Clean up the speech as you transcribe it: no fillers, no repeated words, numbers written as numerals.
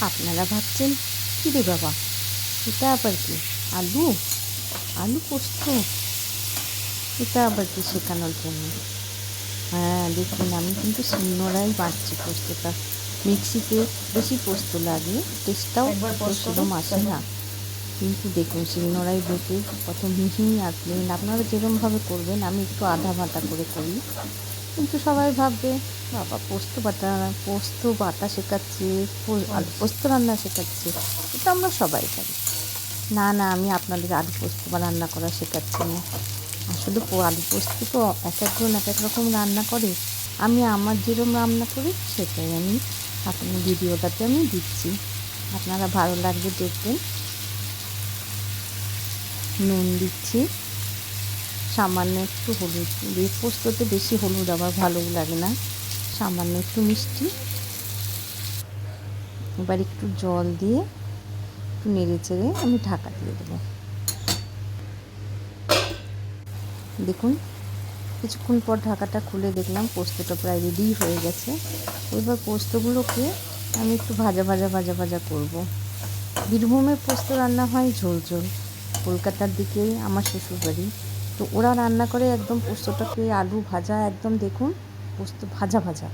আপনারা ভাবছেন কী রে বাবা, এটা আবার কি? আলু আলু পোস্ত, এটা আবার কি শেখানোর জন্য? হ্যাঁ দেখুন, আমি কিন্তু শিলনোড়াই বাটছি পোস্তটা। মিক্সিতে বেশি পোস্ত লাগে, টেস্টটাও তো সেরকম আসে না। কিন্তু দেখুন শিলনোড়ায় বেটে কত মিহি আর প্লেন। আপনারা যেরকমভাবে করবেন, আমি একটু আধা বাটা করে করি। কিন্তু সবাই ভাববে বাবা পোস্ত বাটা শেখাচ্ছে, আলু পোস্ত রান্না শেখাচ্ছে। এটা আমরা সবাই পারি। না না, আমি আপনাদের আলু পোস্ত বা রান্না করা শেখাচ্ছি না। আসলে আলু পোস্ত তো এক একজন এক এক রকম রান্না করে। আমি আমার যেরকম রান্না করি সেটাই আমি আপনার ভিডিওটাতে আমি দিচ্ছি। আপনারা ভালো লাগলে দেখবেন। নুন দিচ্ছি, সামান্য একটু হলুদ। এই পোস্ততে বেশি হলুদ আবার ভালো লাগে না। সামান্য একটু মিষ্টি, এবার একটু জল দিয়ে একটু নেড়ে চেড়ে আমি ঢাকা দিয়ে দেবো। দেখুন কিছুক্ষণ পর ঢাকাটা খুলে দেখলাম পোস্তটা প্রায় রেডি হয়ে গেছে। এবার পোস্তগুলোকে আমি একটু ভাজা ভাজা ভাজা ভাজা করবো। বীরভূমে পোস্ত রান্না হয় ঝোল ঝোল। কলকাতার দিকে আমার শ্বশুরবাড়ি, তো ওরা রান্না করে একদম পোস্তটাকে আলু ভাজা, একদম দেখুন পোস্ত ভাজা ভাজা।